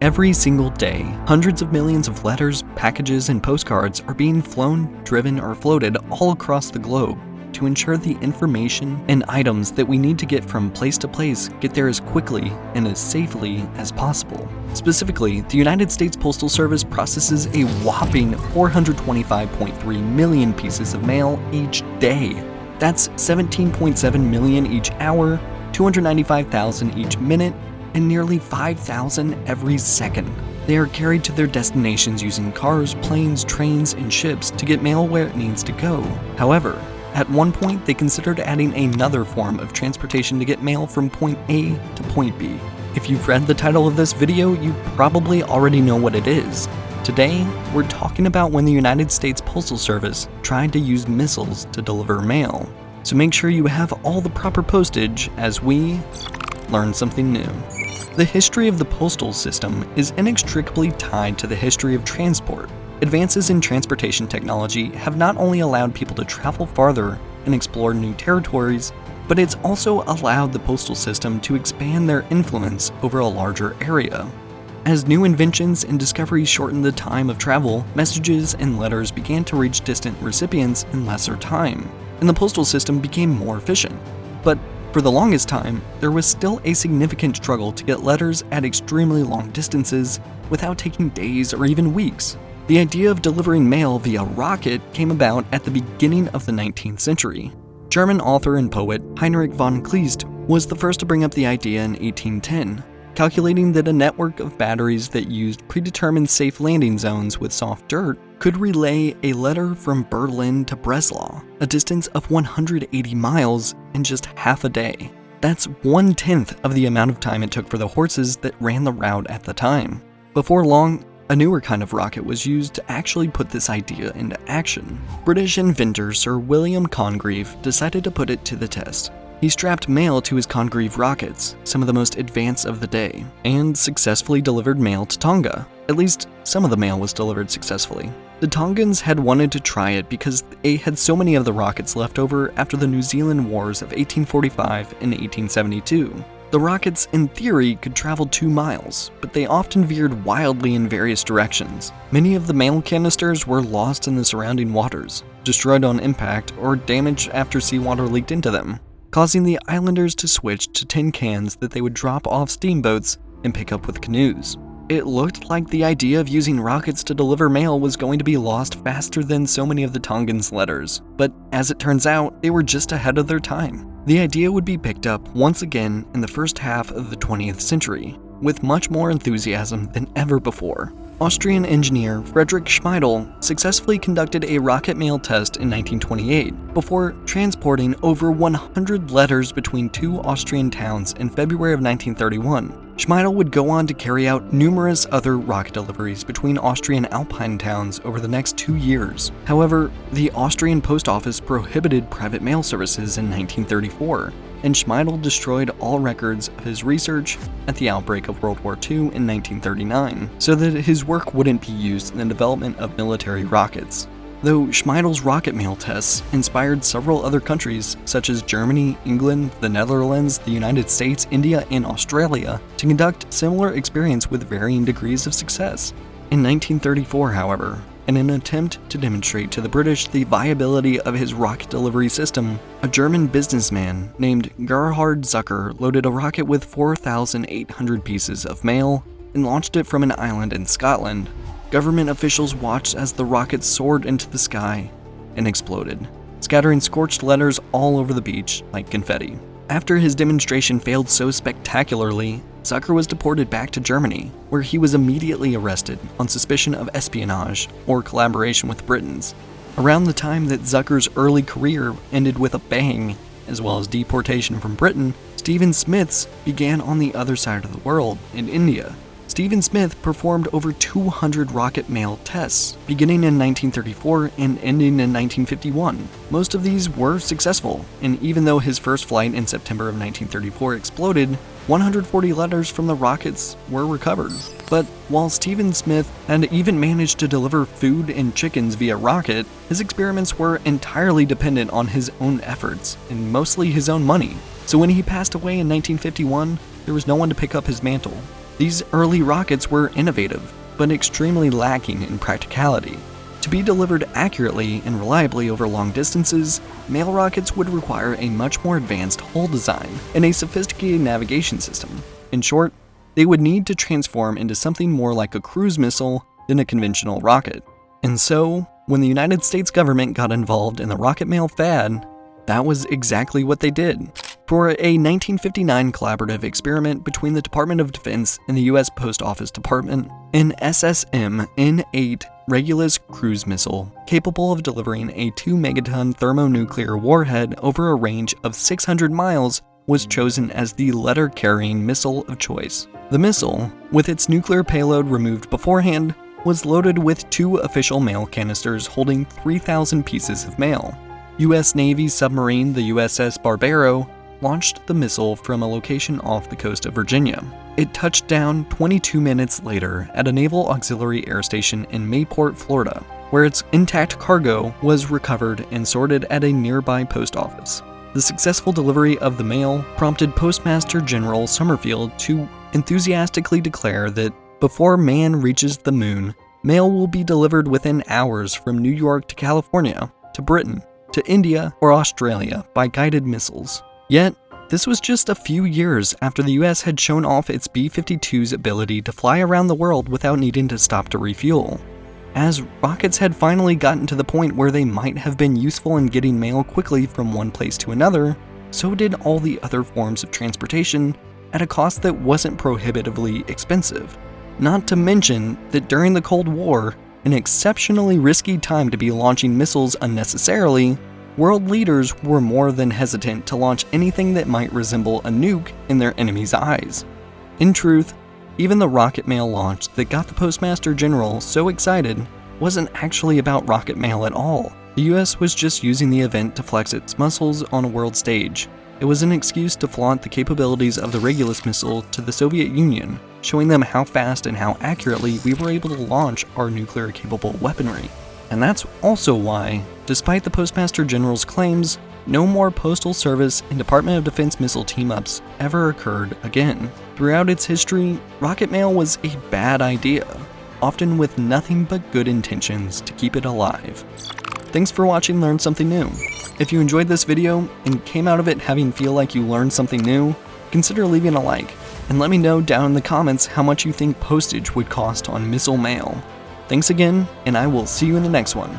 Every single day, hundreds of millions of letters, packages, and postcards are being flown, driven, or floated all across the globe to ensure the information and items that we need to get from place to place get there as quickly and as safely as possible. Specifically, the United States Postal Service processes a whopping 425.3 million pieces of mail each day. That's 17.7 million each hour, 295,000 each minute, and nearly 5,000 every second. They are carried to their destinations using cars, planes, trains, and ships to get mail where it needs to go. However, at one point they considered adding another form of transportation to get mail from point A to point B. If you've read the title of this video, you probably already know what it is. Today, we're talking about when the United States Postal Service tried to use missiles to deliver mail. So make sure you have all the proper postage as we learn something new. The history of the postal system is inextricably tied to the history of transport. Advances in transportation technology have not only allowed people to travel farther and explore new territories, but it's also allowed the postal system to expand their influence over a larger area. As new inventions and discoveries shortened the time of travel, messages and letters began to reach distant recipients in lesser time, and the postal system became more efficient. But for the longest time, there was still a significant struggle to get letters at extremely long distances without taking days or even weeks. The idea of delivering mail via rocket came about at the beginning of the 19th century. German author and poet Heinrich von Kleist was the first to bring up the idea in 1810, calculating that a network of batteries that used predetermined safe landing zones with soft dirt could relay a letter from Berlin to Breslau, a distance of 180 miles, in just half a day. That's 1/10 of the amount of time it took for the horses that ran the route at the time. Before long, a newer kind of rocket was used to actually put this idea into action. British inventor Sir William Congreve decided to put it to the test. He strapped mail to his Congreve rockets, some of the most advanced of the day, and successfully delivered mail to Tonga. At least, some of the mail was delivered successfully. The Tongans had wanted to try it because they had so many of the rockets left over after the New Zealand Wars of 1845 and 1872. The rockets, in theory, could travel 2 miles, but they often veered wildly in various directions. Many of the mail canisters were lost in the surrounding waters, destroyed on impact, or damaged after seawater leaked into them, causing the islanders to switch to tin cans that they would drop off steamboats and pick up with canoes. It looked like the idea of using rockets to deliver mail was going to be lost faster than so many of the Tongans' letters, but as it turns out, they were just ahead of their time. The idea would be picked up once again in the first half of the 20th century, with much more enthusiasm than ever before. Austrian engineer Friedrich Schmeidel successfully conducted a rocket mail test in 1928 before transporting over 100 letters between 2 Austrian towns in February of 1931. Schmeidel would go on to carry out numerous other rocket deliveries between Austrian Alpine towns over the next 2 years. However, the Austrian post office prohibited private mail services in 1934, and Schmeidel destroyed all records of his research at the outbreak of World War II in 1939, so that his work wouldn't be used in the development of military rockets. Though Schmeidel's rocket mail tests inspired several other countries, such as Germany, England, the Netherlands, the United States, India, and Australia, to conduct similar experiments with varying degrees of success. In 1934, however, in an attempt to demonstrate to the British the viability of his rocket delivery system, a German businessman named Gerhard Zucker loaded a rocket with 4,800 pieces of mail and launched it from an island in Scotland. Government officials watched as the rocket soared into the sky and exploded, scattering scorched letters all over the beach like confetti. After his demonstration failed so spectacularly, Zucker was deported back to Germany, where he was immediately arrested on suspicion of espionage or collaboration with Britons. Around the time that Zucker's early career ended with a bang, as well as deportation from Britain, Stephen Smith's began on the other side of the world, in India. Stephen Smith performed over 200 rocket mail tests, beginning in 1934 and ending in 1951. Most of these were successful, and even though his first flight in September of 1934 exploded, 140 letters from the rockets were recovered. But while Stephen Smith had even managed to deliver food and chickens via rocket, his experiments were entirely dependent on his own efforts, and mostly his own money. So when he passed away in 1951, there was no one to pick up his mantle. These early rockets were innovative, but extremely lacking in practicality. To be delivered accurately and reliably over long distances, mail rockets would require a much more advanced hull design and a sophisticated navigation system. In short, they would need to transform into something more like a cruise missile than a conventional rocket. And so, when the United States government got involved in the rocket mail fad, that was exactly what they did. For a 1959 collaborative experiment between the Department of Defense and the U.S. Post Office Department, an SSM-N8 Regulus cruise missile, capable of delivering a 2-megaton thermonuclear warhead over a range of 600 miles, was chosen as the letter-carrying missile of choice. The missile, with its nuclear payload removed beforehand, was loaded with 2 official mail canisters holding 3,000 pieces of mail. U.S. Navy submarine the USS Barbaro launched the missile from a location off the coast of Virginia. It touched down 22 minutes later at a Naval Auxiliary Air Station in Mayport, Florida, where its intact cargo was recovered and sorted at a nearby post office. The successful delivery of the mail prompted Postmaster General Summerfield to enthusiastically declare that before man reaches the moon, mail will be delivered within hours from New York to California, to Britain, to India or Australia by guided missiles. Yet, this was just a few years after the US had shown off its B-52's ability to fly around the world without needing to stop to refuel. As rockets had finally gotten to the point where they might have been useful in getting mail quickly from one place to another, so did all the other forms of transportation at a cost that wasn't prohibitively expensive. Not to mention that during the Cold War, an exceptionally risky time to be launching missiles unnecessarily, world leaders were more than hesitant to launch anything that might resemble a nuke in their enemies' eyes. In truth, even the rocket mail launch that got the Postmaster General so excited wasn't actually about rocket mail at all. The US was just using the event to flex its muscles on a world stage. It was an excuse to flaunt the capabilities of the Regulus missile to the Soviet Union, showing them how fast and how accurately we were able to launch our nuclear-capable weaponry. And that's also why, despite the Postmaster General's claims, no more Postal Service and Department of Defense missile team-ups ever occurred again. Throughout its history, rocket mail was a bad idea, often with nothing but good intentions to keep it alive. Thanks for watching Learn Something New. If you enjoyed this video and came out of it having feel like you learned something new, consider leaving a like, and let me know down in the comments how much you think postage would cost on missile mail. Thanks again, and I will see you in the next one.